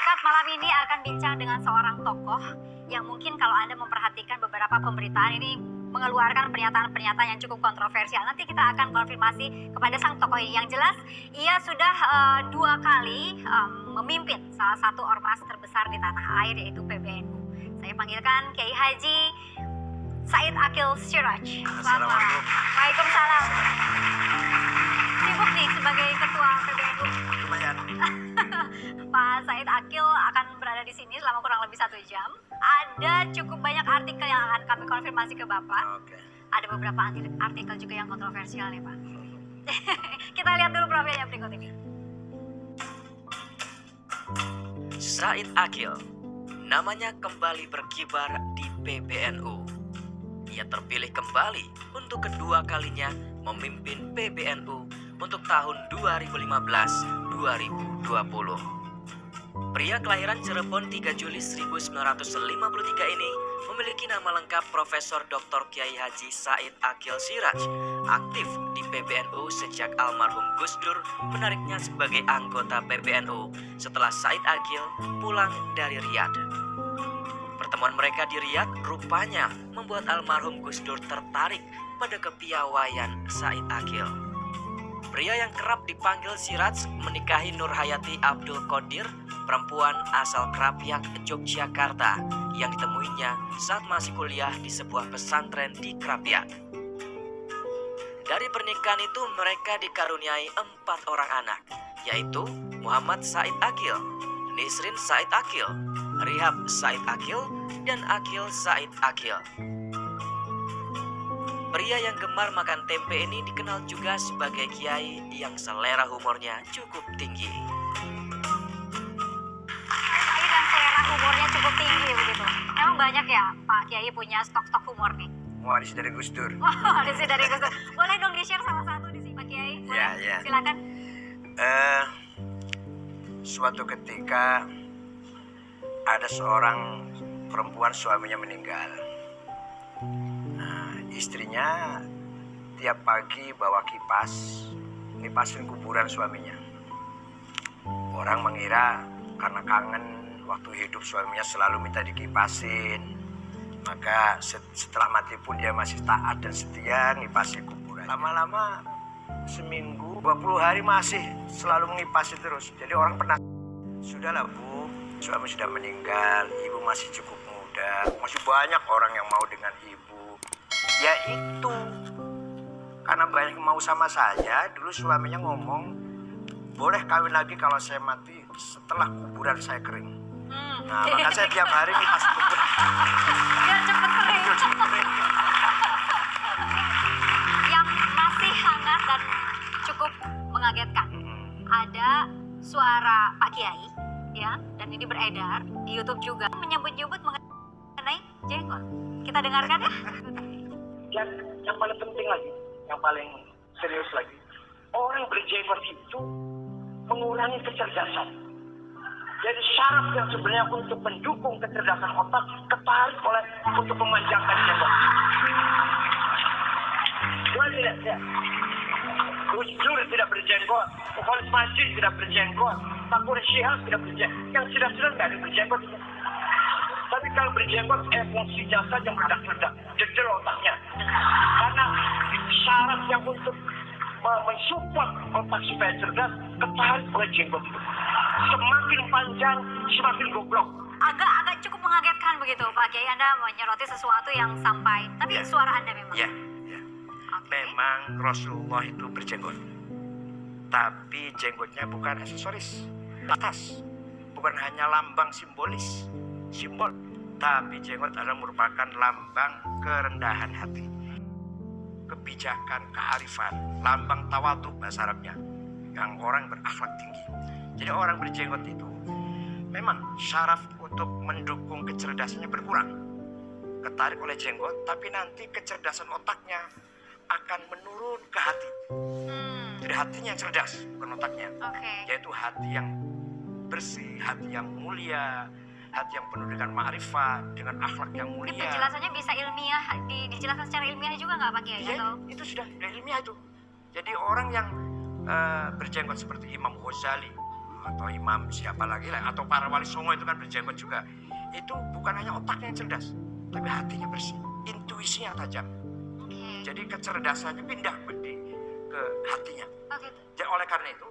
Serikat malam ini akan bincang dengan seorang tokoh yang mungkin kalau Anda memperhatikan beberapa pemberitaan ini mengeluarkan pernyataan-pernyataan yang cukup kontroversial. Nanti kita akan konfirmasi kepada sang tokoh ini. Yang jelas, ia sudah 2 kali memimpin salah satu ormas terbesar di tanah air, yaitu PBNU. Saya panggilkan Kiai Haji Said Akil Siraj. Selamat malam. Waalaikumsalam. Sibuk nih sebagai ketua PBNU. Lumayan. Pak Said Akil akan berada di sini selama kurang lebih 1 jam. Ada cukup banyak artikel yang akan kami konfirmasi ke Bapak. Oke. Ada beberapa artikel juga yang kontroversial nih Pak. Kita lihat dulu profilnya berikut ini. Said Akil, namanya kembali berkibar di PBNU. Ia terpilih kembali untuk kedua kalinya memimpin PBNU untuk tahun 2015-2020. Pria kelahiran Cirebon 3 Juli 1953 ini memiliki nama lengkap Profesor Dr. Kiai Haji Said Akil Siraj, aktif di PBNU sejak almarhum Gus Dur menariknya sebagai anggota PBNU setelah Said Akil pulang dari Riyadh. Pertemuan mereka di Riyadh rupanya membuat almarhum Gus Dur tertarik pada kepiawaian Said Akil. Pria yang kerap dipanggil Siraj menikahi Nur Hayati Abdul Qadir, perempuan asal Krapyak, Yogyakarta, yang ditemuinya saat masih kuliah di sebuah pesantren di Krapyak. Dari pernikahan itu mereka dikaruniai 4 orang anak, yaitu Muhammad Said Akil, Nisrin Said Akil, Rihab Said Akil, dan Akil Said Akil. Pria yang gemar makan tempe ini dikenal juga sebagai kiai yang selera humornya cukup tinggi. Kiai dan selera humornya cukup tinggi begitu. Emang banyak ya Pak Kiai punya stok-stok humor nih? Waris dari Gus Dur. Waris dari Gus Dur. Boleh dong di-share salah satu di sini Pak Kiai? Boleh? Ya. Silakan. Suatu ketika ada seorang perempuan suaminya meninggal. Istrinya tiap pagi bawa kipas, ngipasin kuburan suaminya. Orang mengira karena kangen waktu hidup suaminya selalu minta dikipasin. Maka setelah mati pun dia masih taat dan setia ngipasi kuburan. Lama-lama seminggu, 20 hari masih selalu mengipasi terus. Jadi orang pernah, sudahlah Bu, suami sudah meninggal, ibu masih cukup muda, masih banyak orang yang mau dengan ibu. Ya itu, karena banyak mau sama saya, dulu suaminya ngomong, boleh kawin lagi kalau saya mati setelah kuburan saya kering. Nah, maka saya tiap hari ngipas kuburan. Biar cepet kering. Yang masih hangat dan cukup mengagetkan. Ada suara Pak Kiai, ya, dan ini beredar di YouTube juga, menyebut-nyebut mengenai jenggot. Kita dengarkan ya. Dan yang paling penting lagi, yang paling serius lagi, orang berjenggot itu mengurangi kecerdasan. Jadi syarat yang sebenarnya untuk mendukung kecerdasan otak ketarik oleh untuk memanjangkan jenggot. Boleh tidak? Gus Dur tidak berjenggot, Khalid Masjid tidak berjenggot, Tengku Syihab tidak berjenggot, yang sudah-sudah tidak ada berjenggot. Tapi kalau berjenggot emosinya saja meledak-ledak, jejel otaknya. Karena syarat yang untuk mensupport otak supaya cerdas ketarik oleh jenggot itu. Semakin panjang, semakin goblok. Agak cukup mengagetkan begitu Pak Kiai, Anda menyoroti sesuatu yang sampai, tapi suara Anda memang. Ya. Okay. Memang Rasulullah itu berjenggot. Tapi jenggotnya bukan aksesoris, atas. Bukan hanya lambang simbolis, simbol. Tapi jenggot adalah merupakan lambang kerendahan hati, kebijakan, kearifan, lambang tawadhu bahasa Arabnya, yang orang berakhlak tinggi. Jadi orang berjenggot itu memang syaraf untuk mendukung kecerdasannya berkurang, ketarik oleh jenggot, tapi nanti kecerdasan otaknya akan menurun ke hati. Jadi hatinya yang cerdas, bukan otaknya. Yaitu hati yang bersih, hati yang mulia, hati yang penuh dengan ma'rifat, dengan akhlak yang mulia. Ini penjelasannya bisa ilmiah, dijelaskan secara ilmiah juga nggak Pak Kiai? Ya, itu sudah ilmiah itu. Jadi orang yang berjenggot seperti Imam Ghazali, atau imam siapa lagi lah, atau para wali songo itu kan berjenggot juga. Itu bukan hanya otaknya yang cerdas, tapi hatinya bersih, intuisinya tajam. Jadi kecerdasannya pindah ke hatinya. Jadi oleh karena itu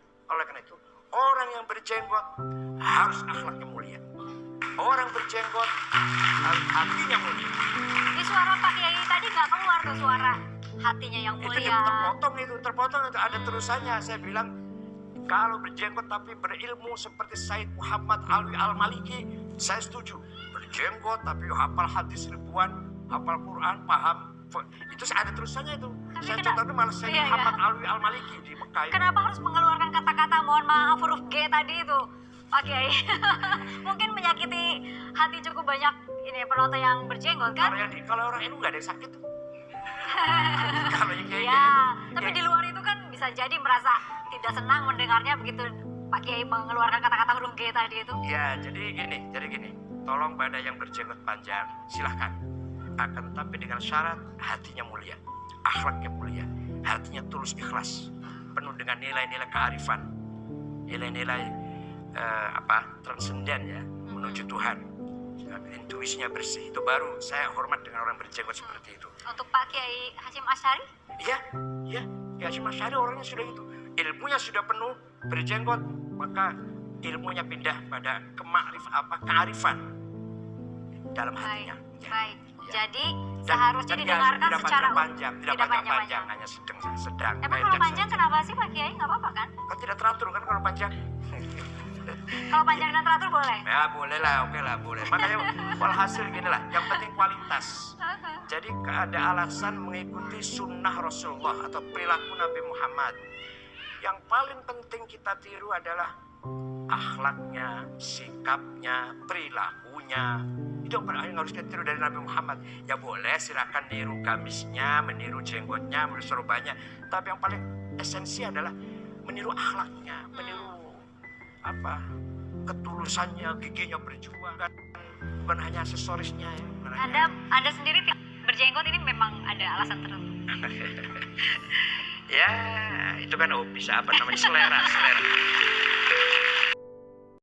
orang yang berjenggot harus akhlaknya mulia. Orang berjenggot harus hatinya mulia. Di suara Pak Kiai tadi nggak keluar tuh suara hatinya yang Itu mulia. terpotong itu ada terusannya. Saya bilang kalau berjenggot tapi berilmu seperti Said Muhammad Alwi Al-Maliki, saya setuju. Berjenggot tapi hafal hadis ribuan, hafal Quran, paham. Itu ada terusannya itu. Tapi Saya contohnya malah Said Muhammad Alwi Al-Maliki di Mekah. Kenapa harus mengeluarkan kata-kata mohon maaf huruf G tadi itu, Pak Kiai? Mungkin menyakiti hati cukup banyak ini penonton yang berjenggot kan? Kalau orang itu nggak ada yang sakit tuh. Kalau yang kayak Ya, tapi di luar itu kan bisa jadi merasa tidak senang mendengarnya begitu Pak Kiai mengeluarkan kata-kata huruf G tadi itu. Ya, jadi gini. Tolong pada yang berjenggot panjang, silahkan. Akan tetapi dengan syarat hatinya mulia, akhlaknya mulia, hatinya tulus ikhlas, penuh dengan nilai-nilai kearifan, nilai-nilai transenden ya, menuju Tuhan. Intuisinya bersih, itu baru saya hormat dengan orang berjenggot seperti itu. Untuk Pak Kiai Hasyim Asy'ari? Iya, Kiai Hasyim Asy'ari orangnya sudah itu, ilmunya sudah penuh, berjenggot, maka ilmunya pindah pada kearifan dalam hatinya. Baik. Ya. Jadi seharusnya didengarkan tidak secara panjang, tidak panjang, hanya sedang. Emang kalau panjang saja. kenapa sih Pak Kiai? Nggak apa-apa kan? Kan tidak teratur kan kalau panjang. Kalau panjang dan teratur boleh? Ya boleh lah, oke lah boleh. Makanya walhasil gini lah, yang penting kualitas. Jadi ada alasan mengikuti sunnah Rasulullah atau perilaku Nabi Muhammad. Yang paling penting kita tiru adalah akhlaknya, sikapnya, perilakunya. Itu yang harus kita tiru dari Nabi Muhammad. Ya boleh silakan niru gamisnya, meniru jenggotnya, meniru sorbannya. Tapi yang paling esensi adalah meniru akhlaknya, meniru ketulusannya, giginya berjuang, kan? Bukan hanya aksesorisnya ya. Anda sendiri berjenggot ini memang ada alasan tertentu. Ya, itu kan bisa selera.